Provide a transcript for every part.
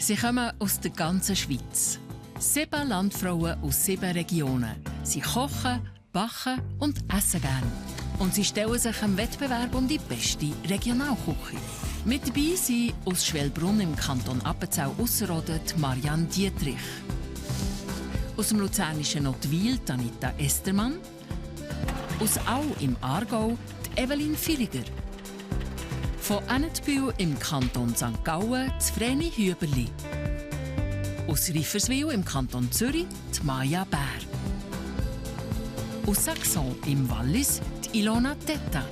Sie kommen aus der ganzen Schweiz. 7 Landfrauen aus 7 Regionen. Sie kochen, backen und essen gern. Und sie stellen sich im Wettbewerb um die beste Regionalküche. Mit dabei sind aus Schwellbrunn im Kanton Appenzell-Ausserrhoden Marianne Dietrich. Aus dem luzernischen Nottwil Anita Estermann. Aus Au im Aargau Evelyn Villiger. Von Ennetbühl im Kanton St. Gallen Vreni Hüberli. Aus Reiferswil im Kanton Zürich Maja Bär. Aus Saxon im Wallis Ilona Tetta.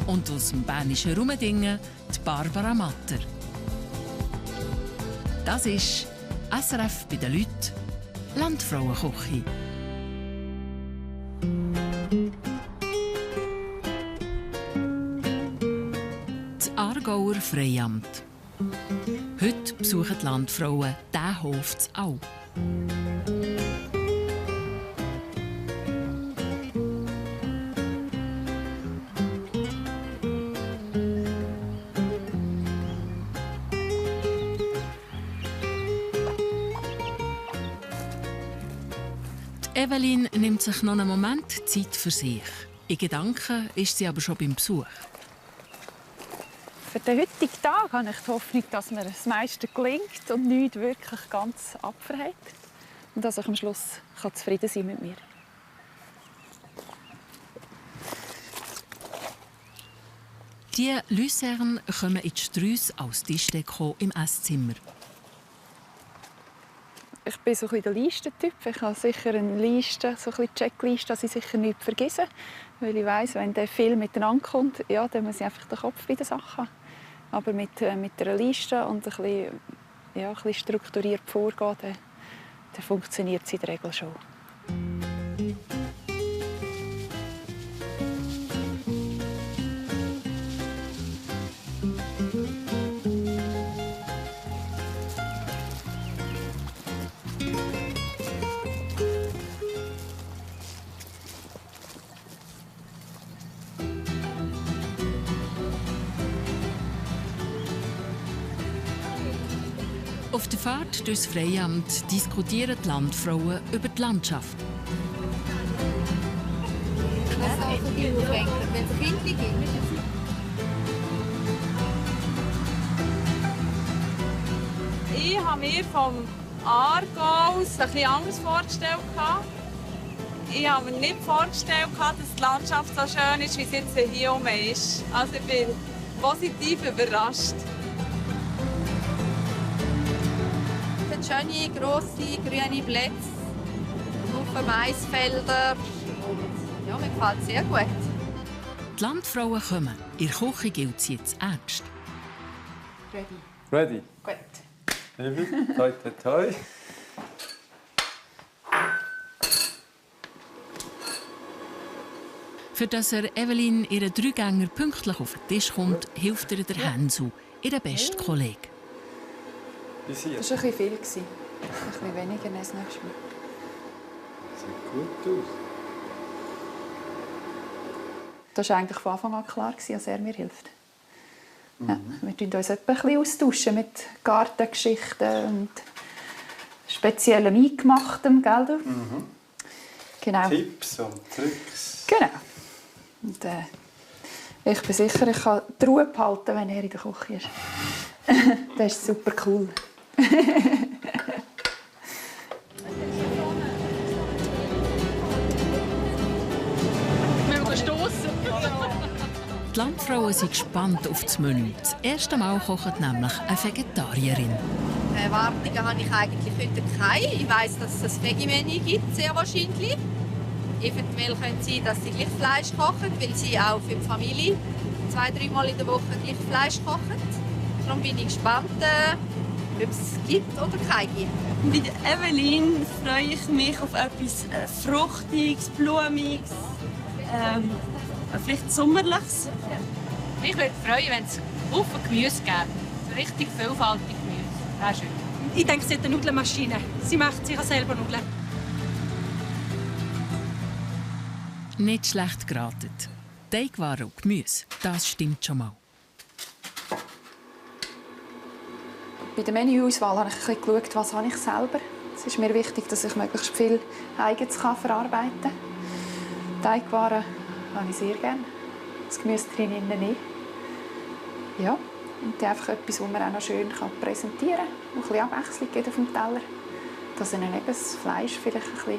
Und aus dem bernischen Rumendingen Barbara Matter. Das ist SRF bei den Leuten Landfrauenküche. Das Aargauer Freiamt. Heute besuchen die Landfrauen diesen Hof zu Au. Evelyn nimmt sich noch einen Moment Zeit für sich. In Gedanken ist sie aber schon beim Besuch. Für den heutigen Tag habe ich die Hoffnung, dass mir das meiste gelingt und nichts wirklich ganz abverhält. Und dass ich am Schluss zufrieden sein mit mir. Die Luzerne kommen in die Sträusse als Tischdeko im Esszimmer. Ich bin so ein bisschen der Listentyp. Ich habe sicher eine Liste, so ein bisschen Checkliste, dass ich sicher nichts vergesse. Weil ich weiss, wenn der viel miteinander kommt, ja, dann muss ich einfach den Kopf bei der Sache haben. Aber mit einer Liste und ein bisschen strukturiert vorgehen, dann funktioniert es in der Regel schon. Auf der Fahrt durchs Freiamt diskutieren die Landfrauen über die Landschaft. Ich habe mir vom Aargau aus ein bisschen anders vorgestellt. Ich habe mir nicht vorgestellt, dass die Landschaft so schön ist, wie sie jetzt hier oben ist. Also ich bin positiv überrascht. Schöne, grosse, grüne Plätze, Haufen Maisfelder. Ja, mir gefällt es sehr gut. Die Landfrauen kommen. In der Küche gilt es jetzt ernst. Ready? Gut. Liebe, toi, toi, toi. Für dass Evelyn ihren Dreigänger pünktlich auf den Tisch kommt, hilft ihr der Hänsu, ihr bester Kollege. Das war ein bisschen viel. Ein bisschen weniger als nächstes Mal. Sieht gut aus. Das war eigentlich von Anfang an klar, dass er mir hilft. Ja, wir tauschen uns etwa ein bisschen austauschen mit Gartengeschichten und speziellem Eingemachtem, gell? Du? Genau. Tipps und Tricks. Genau. Und, ich bin sicher, ich kann die Ruhe behalten, wenn er in der Küche ist. Das ist super cool. Die Landfrauen sind gespannt auf das Menü. Das erste Mal kocht nämlich eine Vegetarierin. Erwartungen habe ich eigentlich heute keine. Ich weiss, dass es ein Veggie-Menü gibt, sehr wahrscheinlich. Eventuell könnte es sein, dass sie gleich Fleisch kochen, weil sie auch für die Familie 2-3 Mal in der Woche gleich Fleisch kochen. Darum bin ich gespannt, ob es gibt oder kein gibt. Bei der Evelyn freue ich mich auf etwas Fruchtiges, Blumiges, vielleicht Sommerliches. Ich würde mich freuen, wenn es Haufen Gemüse gäbe. So richtig vielfältig Gemüse. Das ist schön. Ich denke, sie hat eine Nudelmaschine. Sie macht sicher selber Nudeln. Nicht schlecht geraten. Teigwaren und Gemüse, das stimmt schon mal. Bei der Menüauswahl habe ich ein bisschen geschaut, was habe ich selber. Es ist mir wichtig, dass ich möglichst viel Eigenes verarbeiten kann. Teigwaren habe ich sehr gerne. Das Gemüse drin nicht. Ja, und einfach etwas, das man auch noch schön präsentieren kann, ein bisschen Abwechslung gibt auf dem Teller. Dass ihnen eben das Fleisch vielleicht ein bisschen,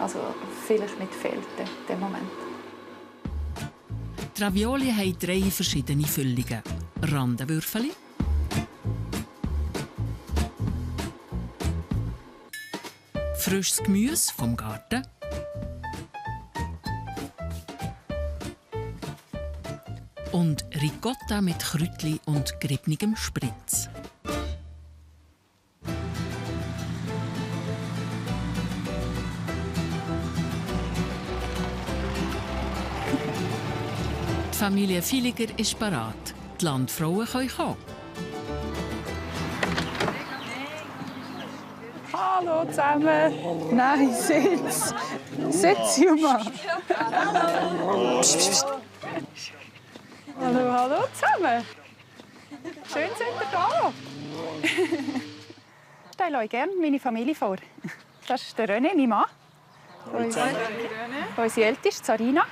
also vielleicht nicht fehlt in dem Moment. Die Ravioli haben 3 verschiedene Füllungen. Randenwürfeli, frisches Gemüse vom Garten und Ricotta mit Kräutli und geriebenem Spritz. Die Familie Villiger ist bereit. Die Landfrauen können kommen. Hallo zusammen. Nein, sitz. Sitz, Juma. Hallo, hallo zusammen. Schön sind ihr da. Ich stelle euch gerne meine Familie vor. Das ist der René, mein Mann. Unsere älteste, Sarina.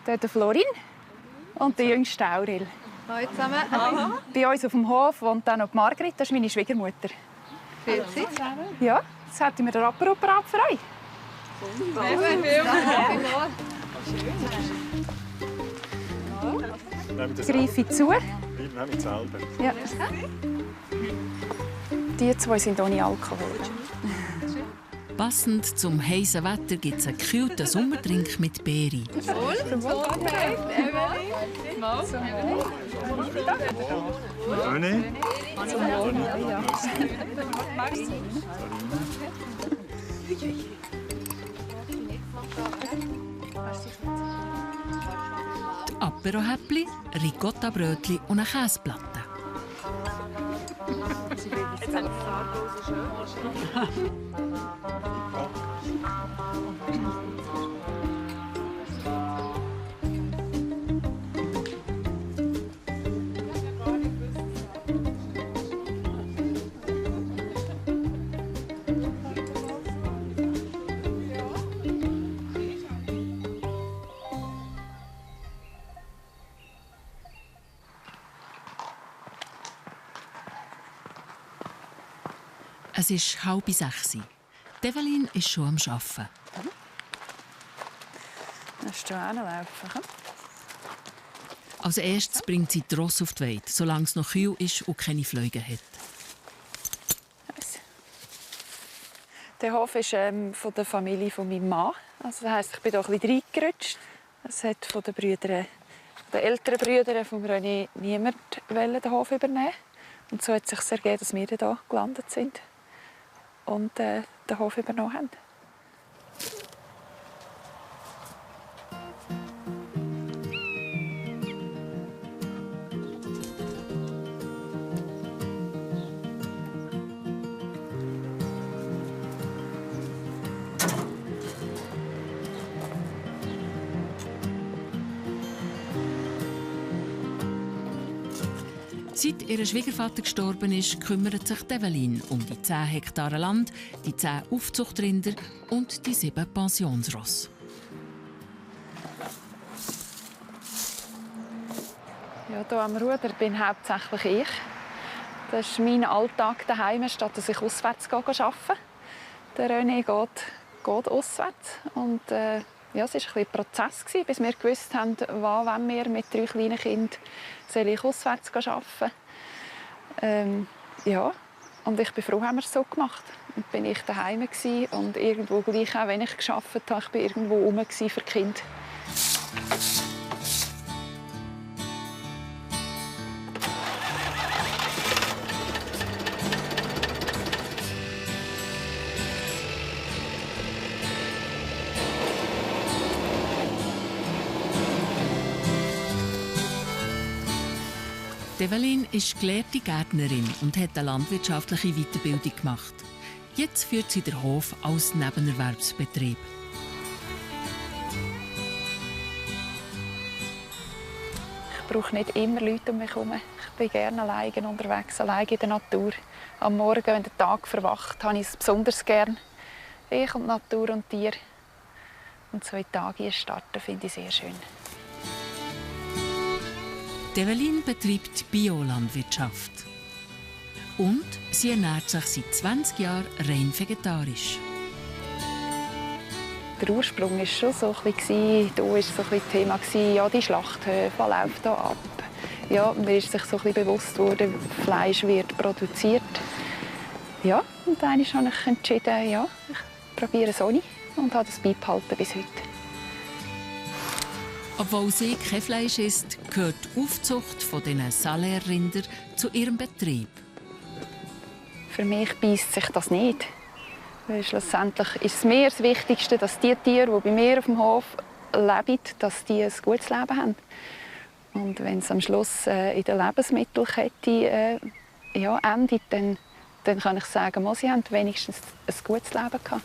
Der Florin und der jüngste Aurel. Hallo zusammen. Bei uns auf dem Hof wohnt auch noch die Margrit, das ist meine Schwiegermutter. Grüezi. Ja, jetzt hätten wir den Apero parat für euch. Greife zu. Nehmen wir selber. Ja. Die 2 sind ohne Alkohol. Passend zum heißen Wetter gibt es einen kühlten Sommerdrink mit Beere. René? Apero-Häppli, Ricotta-Brötli und eine Käseplatte. Es ist 5:30. Evelyn ist schon am Arbeiten. Kannst du hinlaufen? Als erstes bringt sie die Rosse auf die Weide, solange es noch kühl ist und keine Fliegen hat. Der Hof ist von der Familie von meinem Mann. Also, das heisst, ich bin hier ein bisschen reingerutscht. Es hat von den Brüdern, den älteren Brüdern von René niemand den Hof übernehmen. Und so hat es sich ergeben, dass wir hier gelandet sind und den Hof übernommen haben. Seit ihr Schwiegervater gestorben ist, kümmert sich Evelyn um die 10 Hektare Land, die 10 Aufzuchtrinder und die 7 Pensionsrosse. Ja, hier am Ruder bin hauptsächlich ich. Das ist mein Alltag daheim, statt dass ich auswärts arbeite. Der René geht auswärts. Und, ja, es war ein Prozess, bis wir gewusst haben, wann wir mit 3 kleinen Kindern ich auswärts arbeiten. Ja. Und ich bin froh, haben wir es so gemacht. Und bin ich daheim und irgendwo gleich, auch wenn ich gearbeitet habe, ich bin irgendwo rum für die Kinder. Evelyn ist gelehrte Gärtnerin und hat eine landwirtschaftliche Weiterbildung gemacht. Jetzt führt sie den Hof als brauche nicht immer Leute um mich herum. Ich bin gerne alleine unterwegs, alleine in der Natur. Am Morgen, wenn der Tag verwacht, habe ich es besonders gern. Ich und die Natur und Tiere. Und so in die Tage starten, finde ich sehr schön. Evelyn betreibt Biolandwirtschaft. Und sie ernährt sich seit 20 Jahren rein vegetarisch. Der Ursprung war schon so ein bisschen, da war so ein bisschen Thema, ja, die Schlachthöfe, was läuft da ab? Ja, man ist sich so ein bisschen bewusst geworden, Fleisch wird produziert. Ja, und dann habe ich entschieden, ja, ich probiere es ohne und habe das beibehalten bis heute. Obwohl sie kein Fleisch isst, gehört die Aufzucht dieser Salaire-Rinder zu ihrem Betrieb. Für mich beißt sich das nicht. Weil schlussendlich ist es mir das Wichtigste, dass die Tiere, die bei mir auf dem Hof leben, dass die ein gutes Leben haben. Und wenn es am Schluss in der Lebensmittelkette endet, dann kann ich sagen, sie haben wenigstens ein gutes Leben gehabt.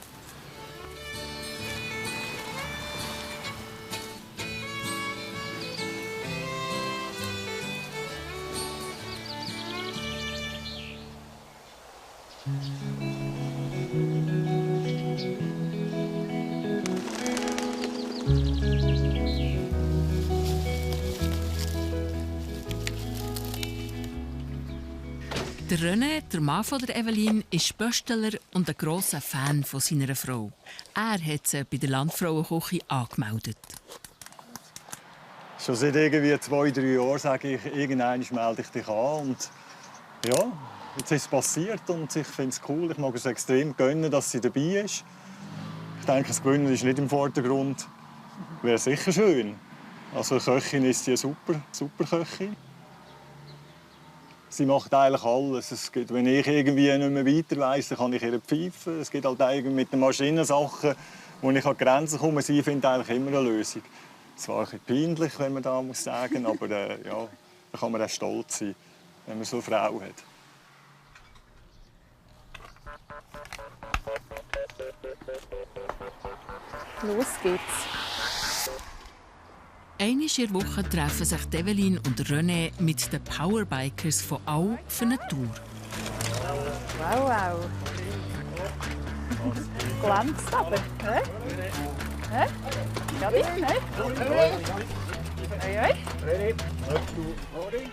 Der René, der Mann von der Evelyn, ist Bösteler und ein grosser Fan von seiner Frau. Er hat sie bei der Landfrauenküche angemeldet. Schon seit irgendwie 2-3 Jahren sage ich, irgendwann melde ich dich an. Und ja, jetzt ist es passiert und ich finde es cool. Ich mag es extrem gönnen, dass sie dabei ist. Ich denke, das Gewinnen ist nicht im Vordergrund. Wäre sicher schön. Also eine Köchin ist sie eine super Köchin. Sie macht eigentlich alles. Es gibt, wenn ich irgendwie nicht mehr weiter weiss, dann kann ich ihr pfeifen. Es gibt halt mit den Maschinensachen, wo ich an die Grenzen komme. Sie findet eigentlich immer eine Lösung. Zwar ein bisschen peinlich, wenn man da muss sagen, aber ja, da kann man auch stolz sein, wenn man so eine Frau hat. Los geht's. Einmal in der Woche treffen sich Evelyn und René mit den Powerbikers von Au für eine Tour. Wow. Glänzt aber. Hä? Ja, nicht, ne? Oi.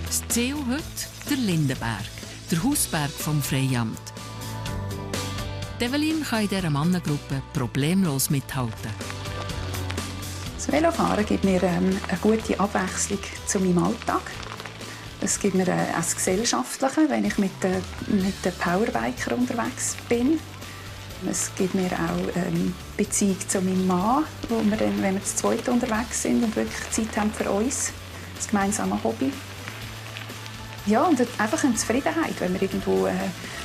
Das Ziel heute der Lindenberg, der Hausberg vom Freiamt. Evelyn kann in dieser Mannengruppe problemlos mithalten. Das Velofahren gibt mir eine gute Abwechslung zu meinem Alltag. Es gibt mir auch das Gesellschaftliche, wenn ich mit den Powerbiker unterwegs bin. Es gibt mir auch eine Beziehung zu meinem Mann, wo wir dann, wenn wir zu zweit unterwegs sind und wirklich Zeit haben für uns, das gemeinsame Hobby. Ja, und einfach eine Zufriedenheit, wenn man irgendwo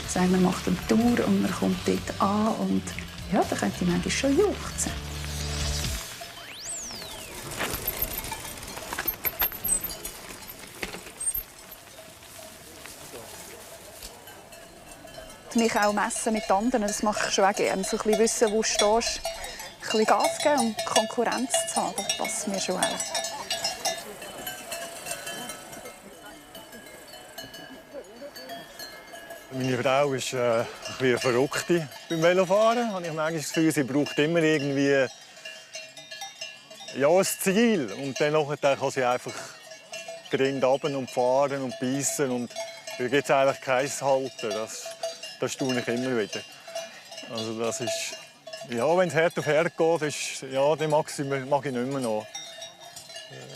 sagen, man macht eine Tour und man kommt dort an und ja, da könnte ich manchmal schon juchzen. Mich auch messen mit anderen, das mache ich schon auch gerne. So ein bisschen wissen, wo du stehst, ein bisschen Gas geben und Konkurrenz zu haben, das passt mir schon auch. Meine Frau ist ein bisschen verrückt beim Velofahren. Habe ich manchmal das Gefühl, sie braucht immer irgendwie ein Ziel. Und dann kann sie einfach grind runter und fahren und beißen. Und da gibt es eigentlich kein Halten. Das staune ich immer wieder. Also das ist, ja, wenn es Herd auf Herd geht, ist, ja, dann mag ich nicht mehr noch.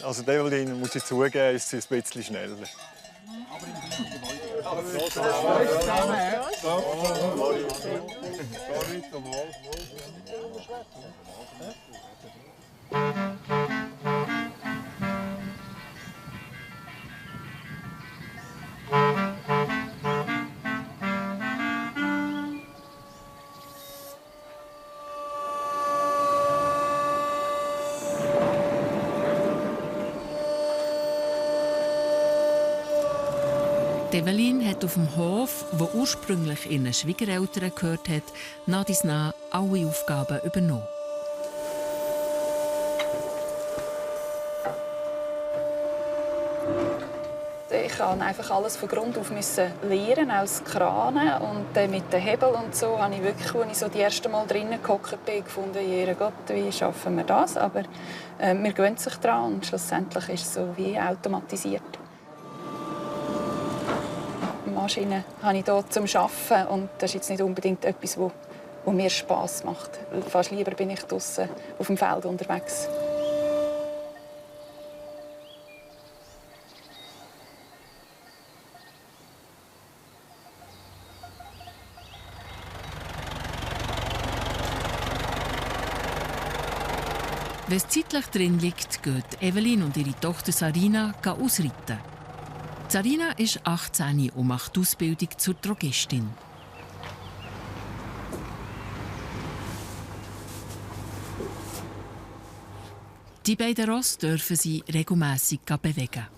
Also Evelyn, muss ich zugeben, ist sie ein bisschen schneller. Evelyn hat auf dem Hof, wo ursprünglich ihren Schwiegereltern gehört hat, nach dies nach alle Aufgaben übernommen. Ich musste einfach alles von Grund auf lernen, auch das Kranen und mit den Hebeln und so. Habe ich wirklich, als ich so die erste Mal drinnen gehockt bin, gefunden, jeder Gott, wie schaffen wir das? Aber wir gewöhnen sich daran und schlussendlich ist es so wie automatisiert. Maschinen habe ich hier zum Arbeiten und das ist jetzt nicht unbedingt etwas, was mir Spass macht. Fast lieber bin ich draussen auf dem Feld unterwegs. Wenn es zeitlich drin liegt, gehen Evelyn und ihre Tochter Sarina ausreiten. Sarina ist 18 und macht die Ausbildung zur Drogistin. Die beiden Rosse dürfen sie regelmässig bewegen.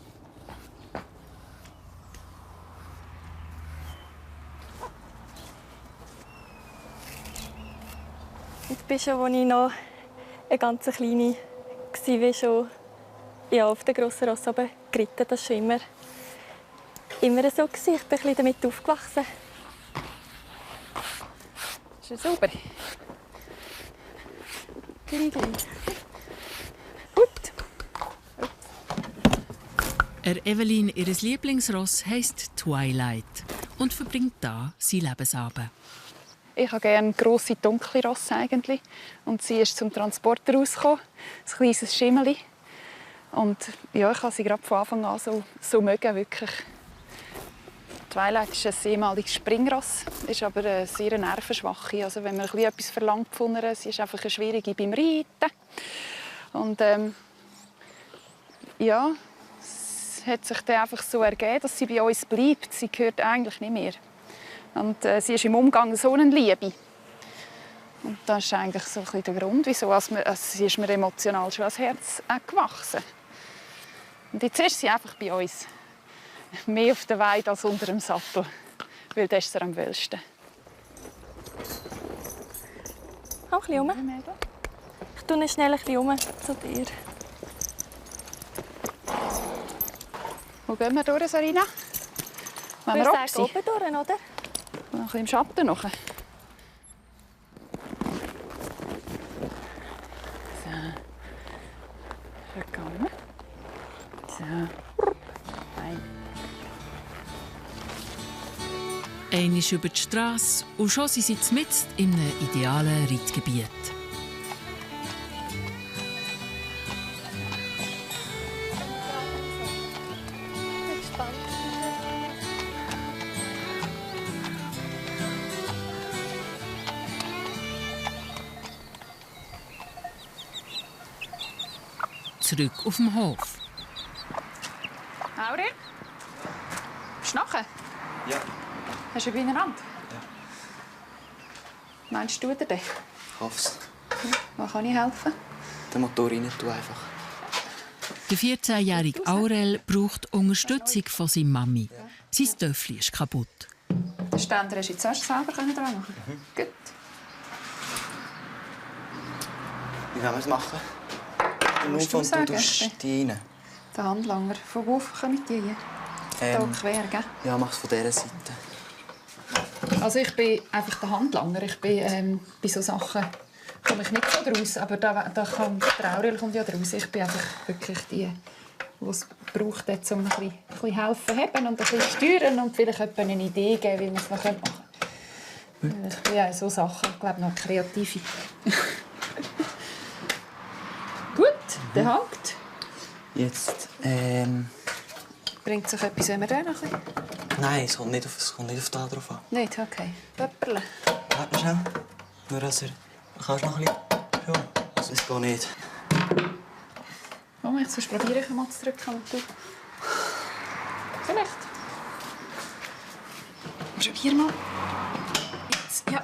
Ich bin schon, als ich noch eine ganz kleine war, schon auf den grossen Ross oben geritten. Das war immer so. Ich bin ein bisschen damit aufgewachsen. Ist er sauber? Gut. Evelyn, ihr Lieblingsross heisst Twilight und verbringt da seinen Lebensabend. Ich habe gerne grosse, dunkle Rosse eigentlich. Und sie ist zum Transport rausgekommen, ein kleines Schimmeli. Und ja, ich habe sie gerade von Anfang an so mögen, wirklich. Twilight ist ein ehemaliges Springross, ist aber sehr nervenschwache. Also wenn man etwas verlangt von ihr, sie ist einfach eine schwierige beim Reiten. Und ja, es hat sich dann einfach so ergeben, dass sie bei uns bleibt. Sie gehört eigentlich nicht mehr. Und sie ist im Umgang so eine Liebe. Und das ist eigentlich so ein bisschen der Grund, wieso sie ist mir emotional schon ans Herz gewachsen. Und jetzt ist sie einfach bei uns. Mehr auf der Weide als unter dem Sattel. Weil das ist sie am wohlsten. Komm ein bisschen um. Ich tue schnell ein bisschen um zu dir. Wo gehen wir durch, Sarina? Ich würde sagen, oben durch, oder? Noch ein bisschen im Schatten noch. So. Vergangen. So. Nein. Einmal über die Strasse und schon sind sie mitten in einem idealen Reitgebiet. Zurück auf dem Hof. Aurel? Bist du nachher? Ja. Hast du ihn beieinander? Ja. Meinst du den? Ich hoffe es. Wo kann ich helfen? Den Motor rein tun einfach. Der 14-jährige Aurel braucht Unterstützung von seiner Mami. Sein Töffel ist kaputt. Den Ständer hast du jetzt erst selber dran machen. Gut. Wie wollen wir es machen? Nur Musst du von sagen, du tust die rein. Der Handlanger. Von wo kommen die hier? Hier quer, gell? Ja, mach es von dieser Seite. Also ich bin einfach der Handlanger. Ich bin bei solchen Sachen komme ich nicht so draus, aber da kommt der Aurel kommt ja draus. Ich bin einfach wirklich die, die es braucht, jetzt, um ein bisschen helfen haben und ein bisschen steuern und vielleicht eine Idee geben, wie man es noch machen könnte. Ich bin ja so Sachen, ich glaube, noch kreative. Gut, der hängt. Jetzt, Bringt sich etwas, wenn wir den noch ein bisschen... Nein, es kommt nicht auf da drauf an. Nicht? Okay. Pöpperle. Warte mal schnell. Nur, dass kannst du noch ein bisschen schauen? Also, es geht nicht. Moment, sonst probiere ich mal zu drücken. Und du... Vielleicht. Probier mal. Jetzt. Ja.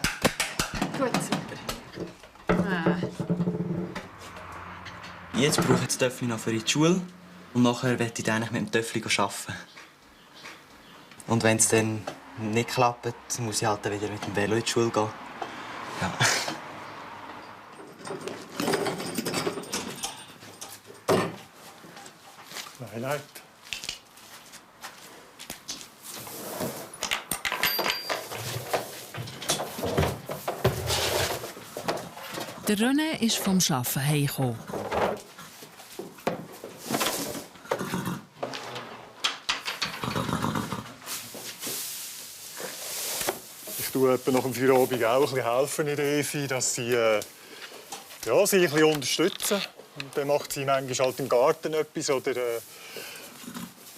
Gut, super. Jetzt brauche ich das Töffel noch für die Schule. Und nachher möchte ich eigentlich mit dem Töffel arbeiten. Und wenn es dann nicht klappt, muss ich halt wieder mit dem Velo in die Schule gehen. Ja. Nein. Der René ist vom Arbeiten heimgekommen. Ich tue etwa nach dem Feierabend auch ein bisschen helfen in der Evi, dass sie, sie ein bisschen unterstützen. Und dann macht sie manchmal halt im Garten etwas oder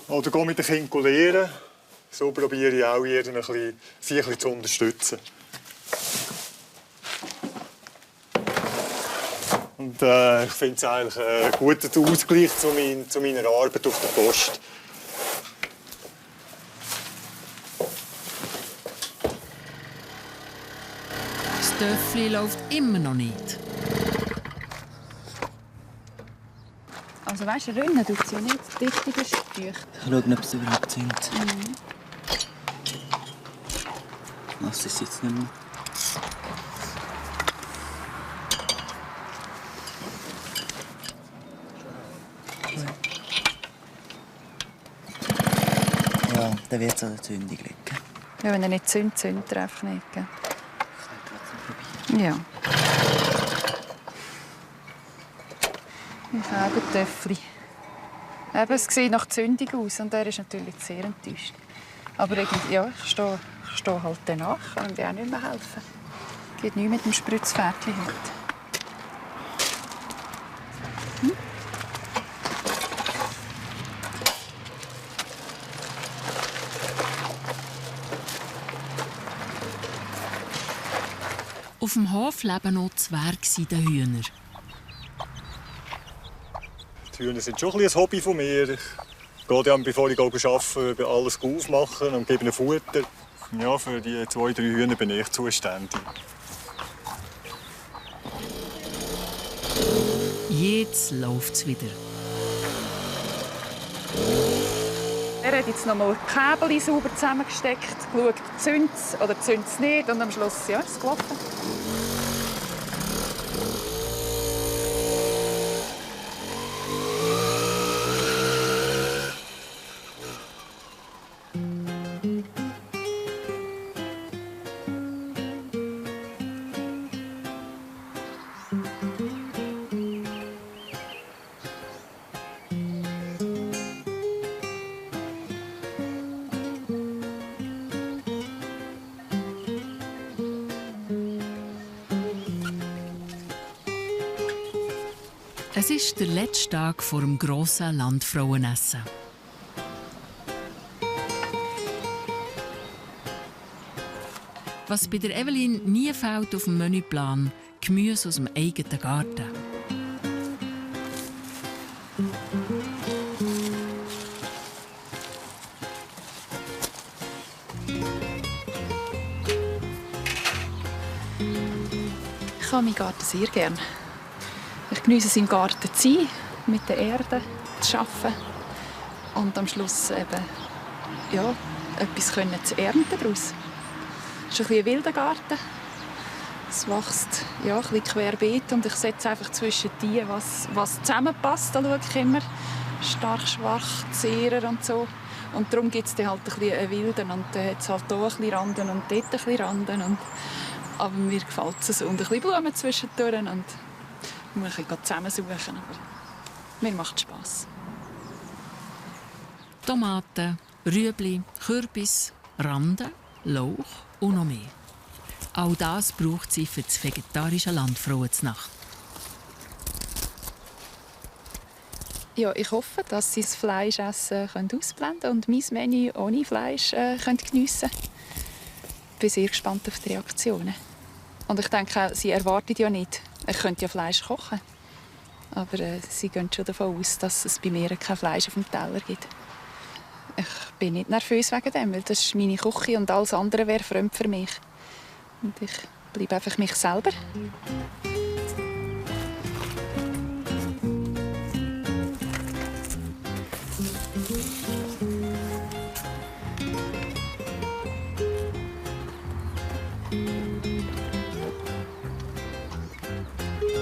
gehe mit den Kindern lernen. So probiere ich auch jeden sie ein bisschen zu unterstützen. Und ich finde es eigentlich ein guter Ausgleich zu meiner Arbeit auf der Post. Das Töffli läuft immer noch nicht. Also weißt du, Rinnen tut sie ja nicht. Die Dichtung ist dicht. Ich schaue, ob es überhaupt sind. Was ist jetzt nicht mehr? Ja, dann wird es an der Zündung liegen. Ja, wenn er nicht zündet er einfach nicht. Gell? Ja. Ich habe ein Töffli. Eben, es sieht nach Zündung aus und er ist natürlich sehr enttäuscht. Aber irgendwie, ja, ich stehe halt danach, kann ihm auch nicht mehr helfen. Geht nichts mit dem Spritzpferdchen heute. Auf dem Hof leben noch Zwergseiden-Hühner. Die Hühner sind schon ein bisschen ein Hobby von mir. Ich gehe dann, bevor ich arbeite, alles aufmachen und gebe ihnen Futter. Ja, für die 2, 3 Hühner bin ich zuständig. Jetzt läuft es wieder. Er hat jetzt noch mal die Kabel sauber zusammengesteckt, geschaut, zündet es oder zündet es nicht und am Schluss ja, ist es gelaufen. Es ist der letzte Tag vor dem grossen Landfrauenessen. Was bei der Evelyn nie fehlt auf dem Menüplan, Gemüse aus dem eigenen Garten. Ich habe meinen Garten sehr gerne. Ich geniesse es, im Garten zu sein, mit der Erde zu arbeiten und am Schluss eben, ja, etwas zu ernten daraus. Es ist ein wilder Garten. Es wächst ja, ein bisschen querbeet und ich setze einfach zwischen die, was zusammenpasst. Da schaue ich immer. Stark, schwach, Zehrer und so. Und darum gibt es halt einen wilden und dann hat es halt hier ein bisschen Randen und dort ein bisschen Randen. Aber mir gefällt es so. Und ein bisschen Blumen zwischendurch. Und ich muss ein bisschen zusammensuchen, aber mir macht es Spass. Tomaten, Rüebli, Kürbis, Randen, Lauch und noch mehr. All das braucht sie für das vegetarische Landfrauenznacht. Ja, ich hoffe, dass sie das Fleischessen ausblenden können und mein Menü ohne Fleisch geniessen können. Ich bin sehr gespannt auf die Reaktionen. Und ich denke, sie erwarten ja nicht, ich könnte ja Fleisch kochen. Aber sie gehen schon davon aus, dass es bei mir kein Fleisch auf dem Teller gibt. Ich bin nicht nervös wegen dem, weil das ist meine Küche und alles andere wäre fremd für mich. Und ich bleibe einfach mich selber.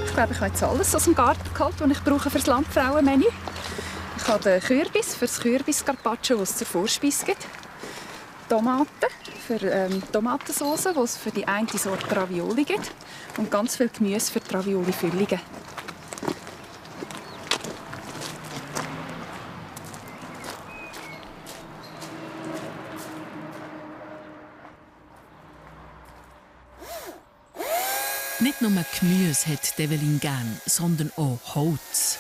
Ich glaube, ich habe jetzt alles aus dem Garten geholt, was ich brauche für das Landfrauenmenü. Ich habe den Kürbis für das Kürbis-Carpaccio, das es zur Vorspeise gibt. Tomaten für Tomatensauce, die es für die eine Sorte Ravioli gibt. Und ganz viel Gemüse für die Ravioli-Füllungen. Nicht nur Gemüse hat Evelyn gern, sondern auch Holz.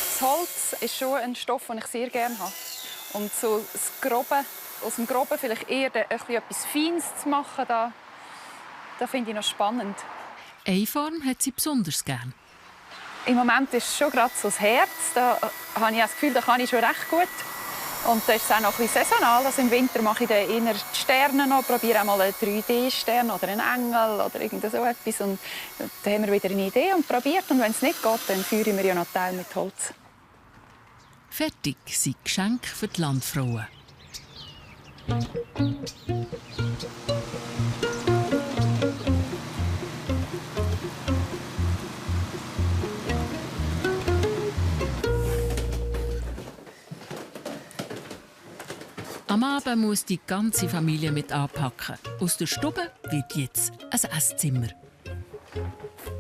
Das Holz ist schon ein Stoff, den ich sehr gerne habe. Und so das Grobe, aus dem Groben vielleicht eher etwas Feines zu machen, da finde ich noch spannend. Eine Form hat sie besonders gern. Im Moment ist es schon gerade so das Herz. Da habe ich das Gefühl, da kann ich schon recht gut. Und das ist auch noch ein bisschen saisonal. Also im Winter mache ich dann eher die Sterne noch, probiere einmal einen 3D-Stern oder einen Engel oder irgend so etwas. Und dann haben wir wieder eine Idee und probiert. Und wenn es nicht geht, dann führen wir ja noch Teil mit Holz. Fertig sind Geschenke für die Landfrauen. Am Abend muss die ganze Familie mit anpacken. Aus der Stube wird jetzt ein Esszimmer.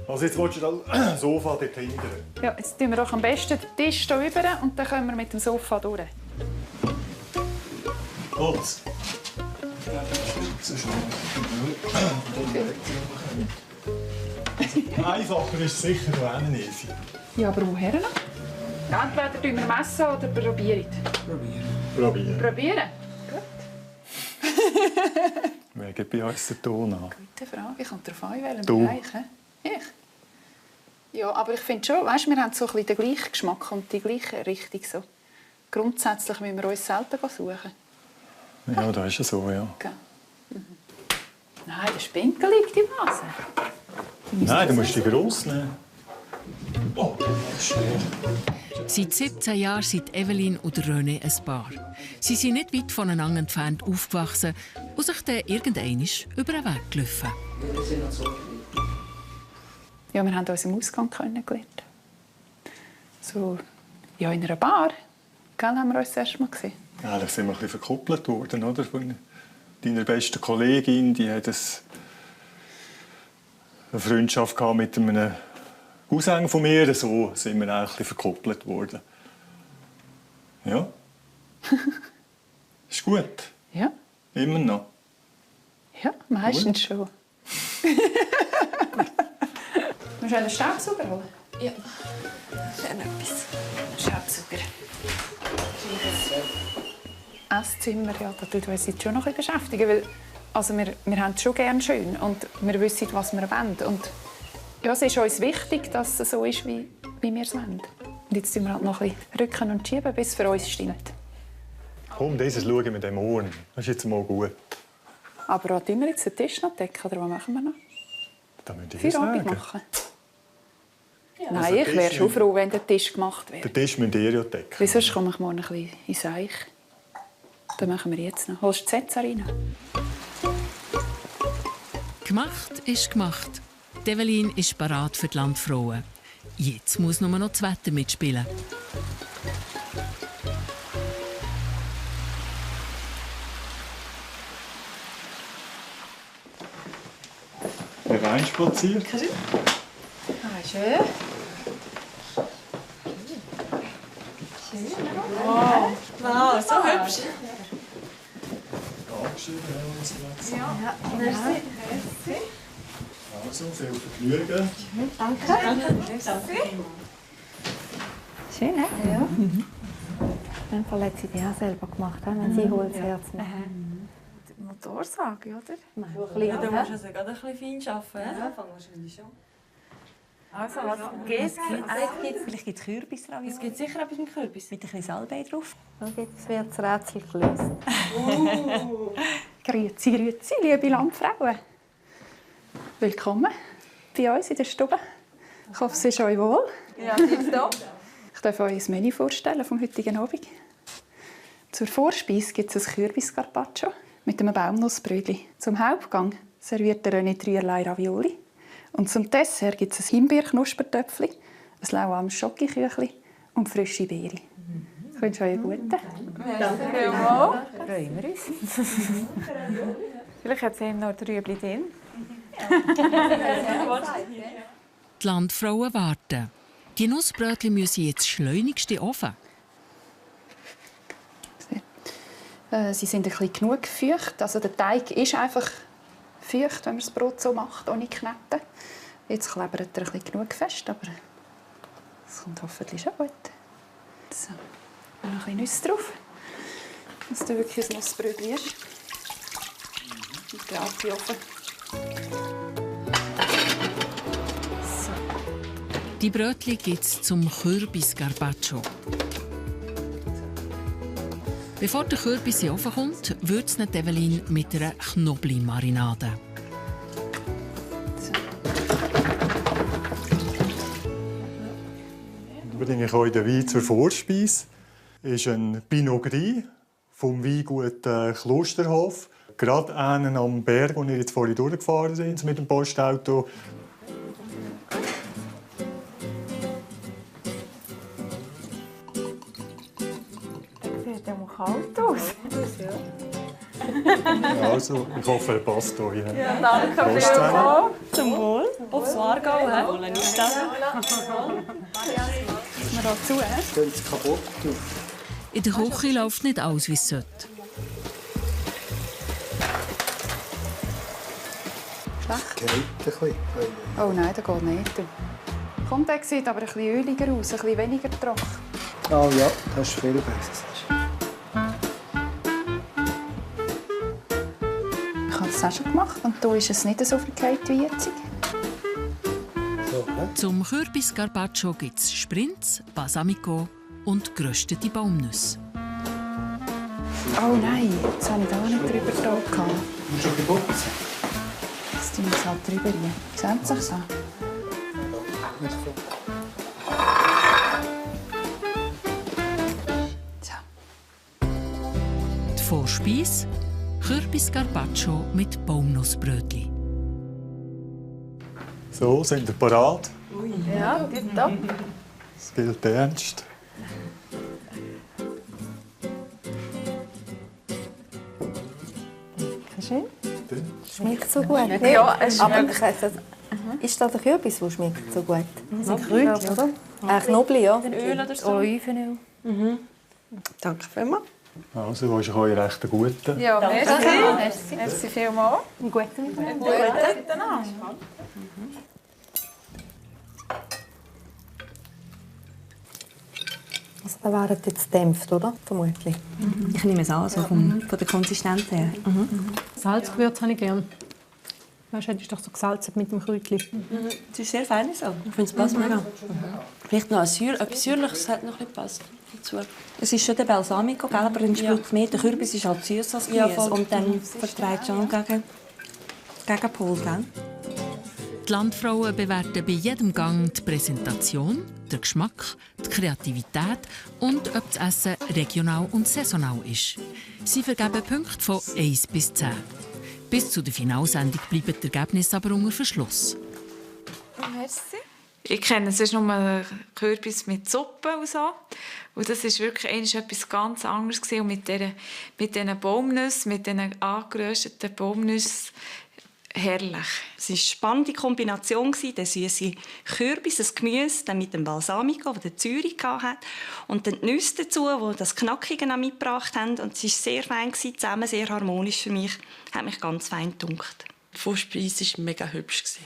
Also jetzt willst du das Sofa dort hinten. Ja, jetzt tun wir doch am besten den Tisch hier rüber und dann können wir mit dem Sofa durch. Holz. Einfacher ist es sicher noch nicht. Ja, aber woher noch? Entweder tun wir messen oder probieren. Probieren. Probieren? Wer gibt bei uns den Ton an? Gute Frage. Kommt darauf an, in welchem Du. Bereich. Ich? Ja, aber ich finde schon, weißt, wir haben so ein bisschen den gleichen Geschmack und die gleiche Richtung. So. Grundsätzlich müssen wir uns selten suchen. Ja, das ist ja so, ja. Okay. Mhm. Nein, der Spinkel liegt im Vasen. Nein, du musst die gross nehmen. Oh, das ist schwer. Seit 17 Jahren sind Evelyn und René ein Paar. Sie sind nicht weit voneinander entfernt aufgewachsen und sich dann irgendwann über den Weg gelaufen. Ja, wir haben uns im Ausgang kennengelernt. So, ja, in einer Bar. Gell, haben wir uns das erste Mal gesehen. Eigentlich sind wir ein bisschen verkuppelt worden, oder? Von deiner besten Kollegin, die hat eine Freundschaft mit einem Cousin von mir. So sind wir auch ein bisschen verkuppelt worden. Ja. Ist gut. Ja. Immer noch. Ja, meistens schon. Willst du einen Staubsauger holen? Ja. Gerne etwas. Staubsauger. Esszimmer, ja, da tut uns jetzt schon noch ein bisschen beschäftigen, weil also wir haben es schon gerne schön und wir wissen, was wir wollen. Und ja, es ist uns wichtig, dass es so ist, wie wir es wollen. Und jetzt tun wir halt noch ein bisschen rücken und schieben, bis es für uns stimmt. Komm, dieses schauen wir dem Ohren. Das ist jetzt mal gut. Aber tun wir jetzt den Tisch noch decken, oder was machen wir noch? Da müsst ihr Feierabend machen? Ja. Nein, ich wäre schon froh, wenn der Tisch gemacht wäre. Den Tisch müsst ihr ja decken. Weil sonst komme ich morgen ein bisschen ins Eich. Das machen wir jetzt noch. Holst du die Sätze rein? Gemacht ist gemacht. Evelyn ist bereit für die Landfrauen. Jetzt muss nur noch das Wetter mitspielen. Reinspaziert. Ah, schön. Wow, so hübsch. Dankeschön, Ja, merci. Also, viel Vergnügen. Danke. Schön, he? Ja. In dem Fall hat sie die auch selber gemacht, wenn sie Holzherz machen. Motorsage, oder? Ja, du musst also gerade ein bisschen fein arbeiten. Ja, wahrscheinlich schon. Also, was geht? Vielleicht gibt es Kürbisravioli. Es gibt sicher etwas mit Kürbis. Mit ein bisschen Salbei drauf. Und jetzt wird das Rätsel gelöst. Grüezi, grüezi, liebe Landfrauen. Willkommen bei uns in der Stube. Ich hoffe, es ist euch wohl. Ja, tipptopp. Ich Ich darf euch ein Menü vorstellen vom heutigen Abend. Zur Vorspeise gibt es ein Kürbis-Carpaccio mit einem Baumnussbrötchen. Zum Hauptgang serviert der René dreierlei Ravioli. Und zum Dessert gibt es ein Himbeer-Knuspertöpfchen, ein lauwarmes Schokoküchli und frische Beere. Ich wünsche euch einen guten. Danke vielmals. Freuen wir uns. Vielleicht hat es noch Rüebli drin. Die Landfrauen warten. Die Nussbrötchen müssen jetzt schleunigst in den Ofen. Sie sind ein bisschen genug feucht. Also der Teig ist einfach feucht, wenn man das Brot so macht, ohne Kneten. Jetzt klebert er ein bisschen genug fest, aber es kommt hoffentlich schon gut. So, noch ein bisschen Nüsse drauf, dass du wirklich ein Nussbrötchen ist. Und gerade in den Ofen. So. Die Brötchen gibt es zum Kürbis-Carpaccio. Bevor der Kürbis in den Ofen kommt, würzt Evelyn mit einer Knoblauchmarinade. Dann bringe ich euch den Wein zur Vorspeise. Das ist ein Pinot Gris vom Weingut Klosterhof. Gerade einen am Berg, wo wir jetzt vorhin durchgefahren sind mit dem Postauto. Sieht ja mal kalt aus. Also, ich hoffe, er passt hier. Ja, danke vielmals. Zum Wohl. Aufs Aargau, hä? Ist mir da zu, hä? Geht kaputt? In der Küche läuft nicht alles, wie es sollte. Schlecht? Oh nein, das geht nicht. Kommt, der sieht aber ein bisschen öliger aus, ein bisschen weniger trocken. Oh ja, das ist viel besser. Ich habe das auch schon gemacht und hier ist es nicht so verkehrt wie jetzt. So, Zum Kürbis-Carpaccio gibt es Sprinz, Balsamico und geröstete Baumnüsse. Oh nein, jetzt habe ich da nicht drüber gehabt. Und schon geputzt? Jetzt tun wir es halt drüber rein. Seht ihr es an? Die Vorspeise: Kürbis-Carpaccio mit Baumnussbrötchen. So, sind wir parat? Ja, geht ab. Es gilt ernst. Schön. Schmeckt so gut. Ja, es Aber schmeckt. ich weiss, ist das der Kürbis, der schmeckt so gut? Das sind Kräutchen, oder? Knoblauch, ja. Öl oder so. Olivenöl. Danke vielmals. Also, du hast euch recht einen guten. Ja, merci. Merci vielmals. Einen guten Miteinander. Guten miteinander. Also, da wären jetzt dämpft, oder? Vermutlich. Ich nehme es an, also von der Konsistenz her. Salzgewürz habe ich gern. Weißt du, hättest doch so gesalzen mit dem Kräutchen. Es ist sehr fein so. Ich finde es passt mega. Vielleicht noch etwas Säuerliches hat noch ein bisschen passt dazu. Es ist schon der Balsamico, gell? Aber dann spürt mehr. Der Kürbis ist halt süß als Gemüse. Ja, und dann verträgt schon gegen Pol, gell? Die Landfrauen bewerten bei jedem Gang die Präsentation, den Geschmack, die Kreativität und ob das Essen regional und saisonal ist. Sie vergeben Punkte von 1 bis 10. Bis zu der Finalsendung bleiben die Ergebnisse aber unter Verschluss. Merci. Ich kenne es ist nur Kürbis mit Suppe und so. Und das war wirklich etwas ganz anderes. Und mit diesen Baumnüssen, mit diesen angerösteten Baumnüssen, herrlich. Es war eine spannende Kombination, der süße Kürbis, das Gemüse, dann mit dem Balsamico, das der Zürich hatte, und dann die Nüsse dazu, die das Knackige mitgebracht haben. Und es war sehr fein, zusammen sehr harmonisch für mich. Hat mich ganz fein gedunkt. Die Vorspeise war mega hübsch. Es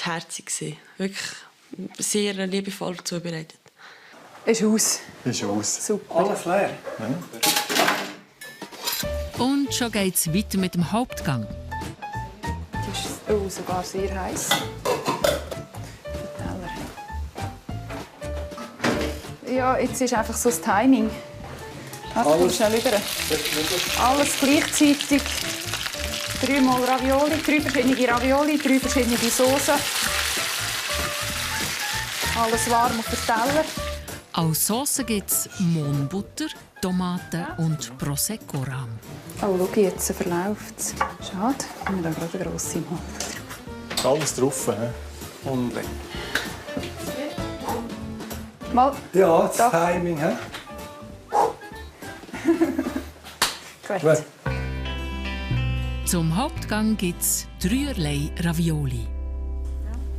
war herzig. Wirklich sehr liebevoll zubereitet. Ist aus. Ist aus. Super. Alles leer. Ja. Und schon geht es weiter mit dem Hauptgang. Das ist sogar sehr heiß. Ja, jetzt ist einfach so das Timing. Alles schnell rüber. Alles gleichzeitig. 3-mal Ravioli, 3 verschiedene Ravioli, 3 verschiedene Soßen. Alles warm auf den Teller. Als Sauce gibt es Mohnbutter, Tomaten und Prosecco-Rahm. Oh, schau, jetzt verläuft es. Schade, haben wir da gerade eine grosse Mahl. Alles drauf, hä? Unbedingt. Mal. Ja, das Timing, hä? Gut. Zum Hauptgang gibt es 3 Ravioli.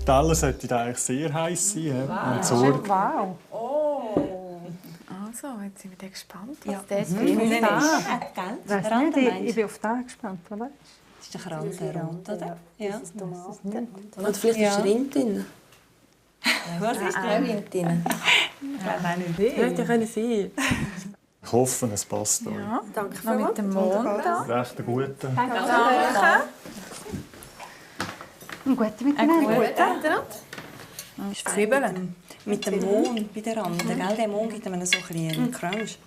Die Teller sollten eigentlich sehr heiß sein. Hä? Und Sorge. Wow. Oh. Also, jetzt sind wir gespannt, was das Mhm. drin ist. Weiss nicht, Ich bin auf den gespannt, oder? Das ist der Rand, oder? Ja. Und vielleicht ist Rind drin. Was ist Auch Rind drin. Hätte ja können sein. Ich hoffe, es passt euch. Ja, danke noch mit dem Mond da. Recht einen guten. Danke. Einen guten miteinander. Zwiebeln. Mit dem Mohn bei der Rand. Der Mohn gibt einem so einen Crunch.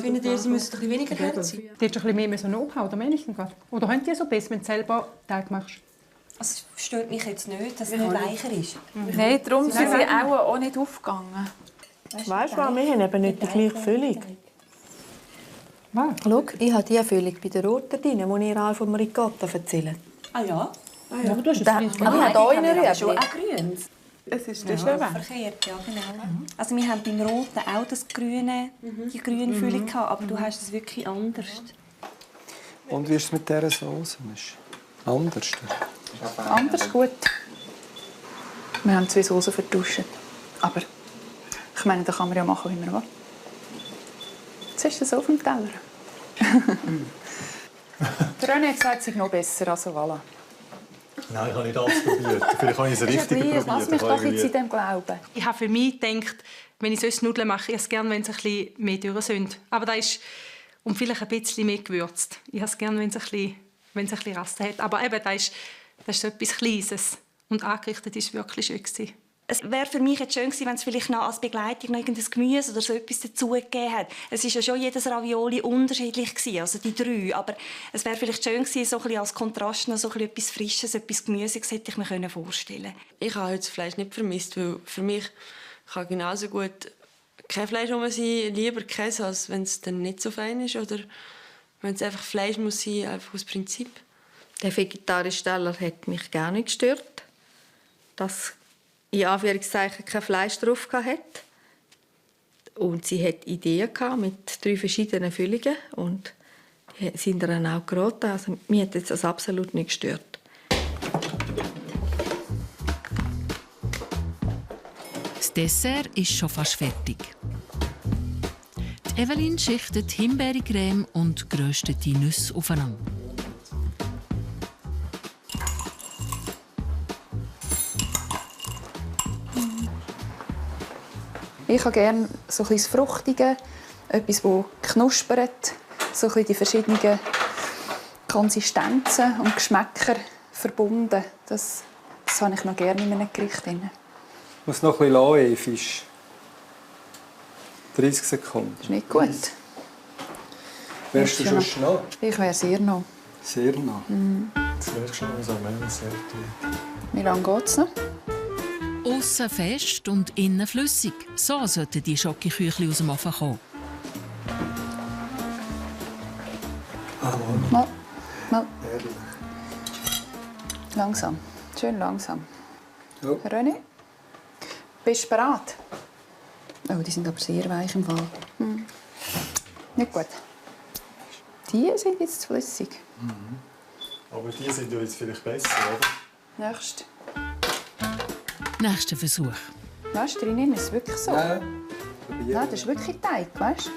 Findet ihr, sie müssen ein bisschen weniger hart sein? Die hättest du ein bisschen mehr abhauen, oder wenigstens gerade. Oder könnt ihr so besser, wenn du selber Teig machst? Also, es stört mich jetzt nicht, dass es nicht weicher ist. Nein, darum sind sie auch nicht aufgegangen. Weißt du, wir haben eben nicht die gleiche Füllung. Schau, ich habe die Füllung bei der roten drin, die ihr auch vom Ricotta erzählt. Ah ja? Ja, du hast es aber hier in einer schon auch grünes. Es ist das verkehrt, ja genau. Also wir haben beim Roten auch das grüne, die grüne Füllung gehabt, aber du hast es wirklich anders. Und wie ist es mit dieser Sauce? Ist anders? Anders gut. Wir haben 2 Soßen vertauscht. Aber ich meine, da kann man ja machen, wie man will. Jetzt ist das auf dem Teller. Der René hat gesagt, es sei noch besser, also voilà. Nein, ich habe nicht alles probiert. Vielleicht habe ich es richtig probiert. Lass mich doch jetzt in dem glauben. Ich habe für mich gedacht, wenn ich sonst Nudeln mache, ich es gerne, wenn sie ein bisschen mehr durch sind. Aber da ist und vielleicht ein bisschen mehr gewürzt. Ich habe es gerne, wenn es ein bisschen Raste hat. Aber eben, das ist so etwas Kleines. Und angerichtet war es wirklich schön gewesen. Es wäre für mich jetzt schön gewesen, wenn es vielleicht noch als Begleitung noch irgendein Gemüse oder so etwas dazugegeben hat. Es ist ja schon jedes Ravioli unterschiedlich gewesen, also die 3. Aber es wäre vielleicht schön gewesen, so ein bisschen als Kontrast noch so ein bisschen etwas Frisches, etwas Gemüsiges hätte ich mir vorstellen. Ich habe das Fleisch nicht vermisst, weil für mich kann genauso gut kein Fleisch rum sein, lieber Käse, als wenn es dann nicht so fein ist oder wenn es einfach Fleisch muss sein, einfach aus Prinzip. Der vegetarische Teller hat mich gar nicht gestört. Das in Anführungszeichen kein Fleisch drauf hatte. Und sie hatte Ideen mit 3 verschiedenen Füllungen. Und die sind ihr dann auch geraten. Also, mir hat das absolut nicht gestört. Das Dessert ist schon fast fertig. Die Evelyn schichtet Himbeercreme und geröstete Nüsse aufeinander. Ich habe gerne so ein bisschen das Fruchtige, etwas, das knuspert, so ein bisschen die verschiedenen Konsistenzen und Geschmäcker verbunden. Das habe ich noch gerne in einem Gericht. Ich muss noch ein bisschen lassen, Fisch. 30 Sekunden. Das ist nicht gut. Wärst du schon noch? Ich wäre sehr noch. Sehr noch? Das wäre schon so sehr gut. Wie lange geht es noch? Aussen fest und innen flüssig. So sollten die Schokoküchli aus dem Ofen kommen. Mal. Ehrlich. Langsam. Schön langsam. Oh. René? Bist du bereit? Oh, die sind aber sehr weich im Fall. Nicht gut. Die sind jetzt zu flüssig. Aber die sind ja jetzt vielleicht besser, oder? Nächst. Nächster Versuch. Weißt du, drinnen ist es wirklich so. Nein, das ist wirklich Teig, weißt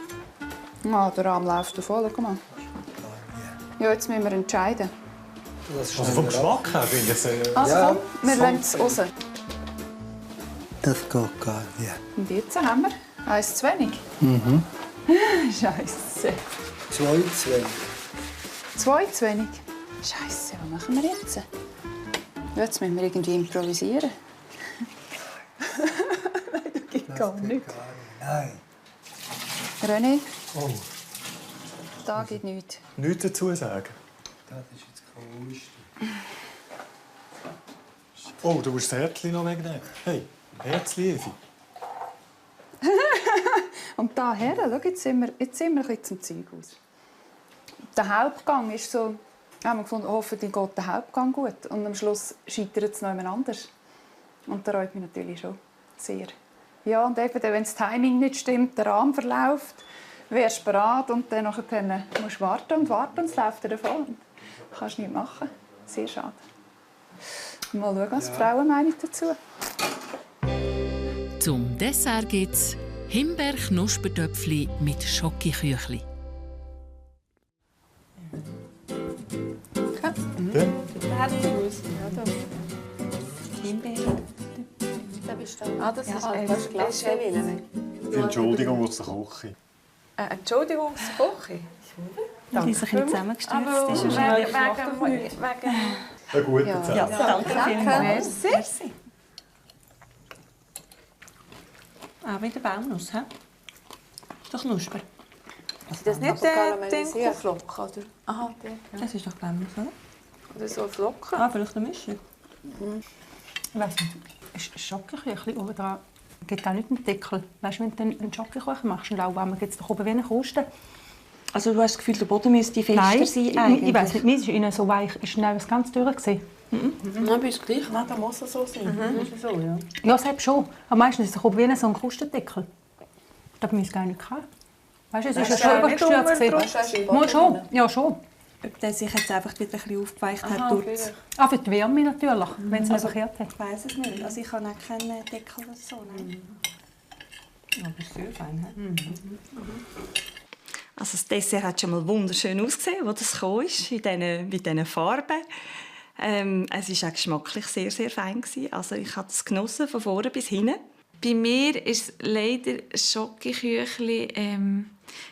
du? Ah, der Rahm läuft voll, guck mal. Ja, jetzt müssen wir entscheiden. Also vom Geschmack her finde ich es... Also komm, wir lassen es raus. Das geht gar nicht. Und jetzt haben wir 1 zu wenig. Scheiße. 2 zu wenig. 2 zu wenig? Scheiße, was machen wir jetzt? Jetzt müssen wir irgendwie improvisieren. Nein, das geht gar nicht. Nein. René, Oh, da geht nichts. Nichts dazu sagen. das ist jetzt komisch. Oh, du musst das Herzchen noch wegnehmen. Hey, Herzchen, Evi. Und daher, schau, jetzt sind wir ein bisschen zum Zeughaus. Der Hauptgang ist so, haben wir gefunden, hoffentlich geht der Hauptgang gut. Und am Schluss scheitert es noch jemand anders. Und das reut mich natürlich schon sehr. Ja, und eben, wenn das Timing nicht stimmt, der Rahmen verläuft, wärst du bereit und dann musst du warten und es läuft dir davon. Das kannst du nicht machen. Sehr schade. Mal schauen, was die Frauen meinen dazu. Zum Dessert gibt es Himbeer-Knuspertöpfli mit Schokoküchli. Das ist Glaswille. Entschuldigung aus der Küche. Entschuldigung aus der Küche? Die ist ein bisschen zusammengestürzt. Ein guter Zeit. Ja, danke vielmals. Merci. Auch wieder Baumnuss, hä? Ist doch Knusper. Ist das nicht der Flocken, oder? Aha, der. Das ist doch Baumnuss, oder? Oder so Flocken. Ah, vielleicht eine Mischung. Ich weiss nicht. Ein Schokoküchli oben dran gibt auch nicht einen Deckel. Weißt du, wenn du einen Schokokuchen machst, einen lauwarmen, gibt es doch oben wie eine Kruste. Also du hast das Gefühl, der Boden müsste fester sein eigentlich? Ich weiss nicht, meins ist innen so weich. Ist das ganz durch? Nein, bist du gleich. Nein, da muss es so sein. So, ja. Ja, selbst schon. Aber meistens ist es oben wie so ein Krustendeckel. Das haben wir gar nicht gehabt. Weißt du, es ist ja schon übergestürzt. Mal schon. Ja, schon. Ob der sich jetzt einfach wieder ein bisschen aufgeweicht hat durch für die Wärme natürlich, wenn es also gekehrt hat. Ich weiss es nicht. Also ich kann auch keinen Deckel oder so nehmen. Aber es ist sehr fein. Also das Dessert hat schon mal wunderschön ausgesehen, als es kam, mit diesen Farben. Es war auch geschmacklich sehr, sehr fein. Also ich habe es genossen, von vorne bis hinten. Bei mir war es leider Schokoküchli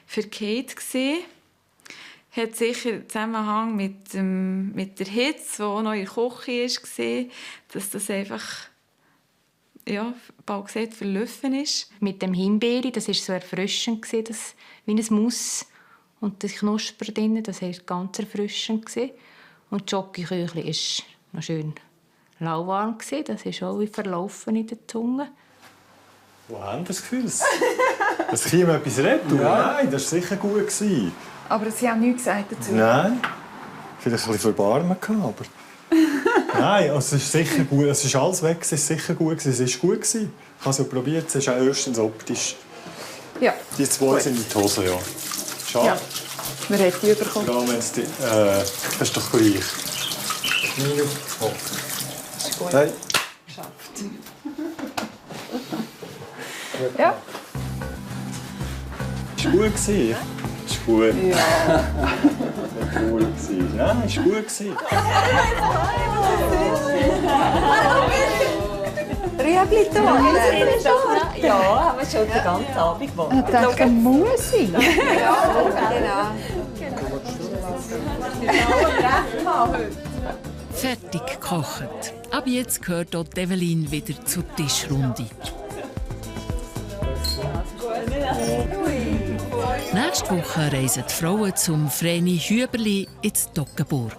für Kate. Hat sicher einen Zusammenhang mit der Hitze, die auch noch in der Küche war, dass das einfach bald gesagt verlaufen ist. Mit dem Himbeere, das war so erfrischend, das, wie ein Mousse. Und das Knusper drin, das war ganz erfrischend. Und die Schokoküchli war noch schön lauwarm, das ist auch wie verlaufen in der Zunge. Wo haben das Gefühl? Dass ich ihm etwas rede? Ja. Nein, das war sicher gut. Aber Sie haben nichts gesagt dazu. Nein. Vielleicht ein bisschen Verbarmen, aber... Nein, also es ist sicher gut. Es ist alles weg, es ist sicher gut. Es ist gut. Ich habe es ja probiert, es ist auch erstens optisch. Ja. Die zwei sind in die Hose, ja. Schade. Ja. Man hat die bekommen. Ja, wenn es die... das ist doch gleich. Minu. Oh. Ist gut. Hey. Geschafft. Ja. Ist gut gewesen. Ist gut. Ja. Cool gewesen. Nein, ist gut gewesen. Rüebli da. Ja, haben wir schon den ganzen Abend gemacht. Ich denke, muss sein. Ja, genau. Fertig gekocht. Ab jetzt gehört auch Evelyn wieder zur Tischrunde. Nächste Woche reisen die Frauen zum Vreni Hüberli ins Toggenburg.